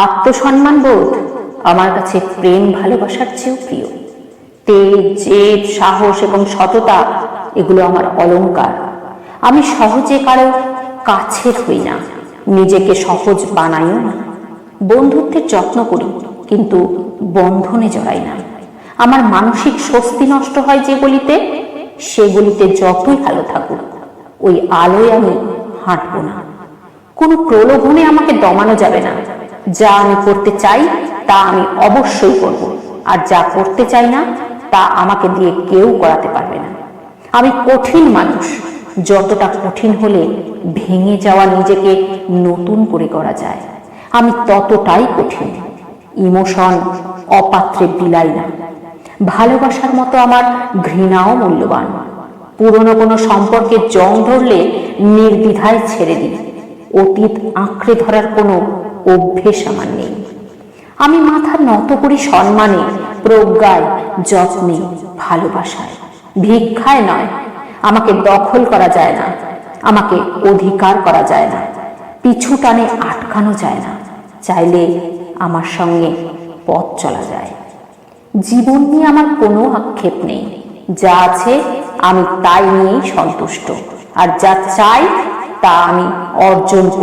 আত্মসম্মান বোধ আমার কাছে প্রেম ভালোবাসার চেয়েও প্রিয়। তেজ, জেদ, সাহস এবং সততা এগুলো আমার অলংকার। আমি সহজে কারো কাছের হই না, নিজেকে সহজ বানাইও না। বন্ধুত্বের যত্ন করি, কিন্তু বন্ধনে জড়াই না। আমার মানসিক স্বস্তি নষ্ট হয় যেগুলিতে, সেগুলিতে যতই আলো থাকুক, ওই আলোয় আমি হাঁটবো না। কোনো প্রলোভনে আমাকে দমানো যাবে না। যা আমি করতে চাই তা আমি অবশ্যই করব, আর যা করতে চাই না তা আমাকে দিয়ে কেউ করাতে পারবে না। আমি কঠিন মানুষ, যতটা কঠিন হলে ভেঙে যাওয়া নিজেকে নতুন করে গড়া যায়, আমি ততটাই কঠিন। ইমোশন অপাত্রে বিলাই না। ভালোবাসার মতো আমার ঘৃণাও মূল্যবান। পুরনো কোনো সম্পর্কে জং ধরলে নির্দ্বিধায় ছেড়ে দিই। অতীত আঁকড়ে ধরার কোনো অভ্যেস আমার নেই। আমি মাথা নত করি সম্মানে, প্রজ্ঞায়, যত্নে, ভালোবাসায়, ভিক্ষায় নয়। আমাকে দখল করা যায় না, আমাকে অধিকার করা যায় না, পিছু টানে আটকানো যায় না। চাইলে আমার সঙ্গে পথ চলা যায়। জীবন নিয়ে আমার কোনো আক্ষেপ নেই। যা আছে আমি তাই নিয়েই সন্তুষ্ট, আর যা চাই তা আমি অর্জন করি।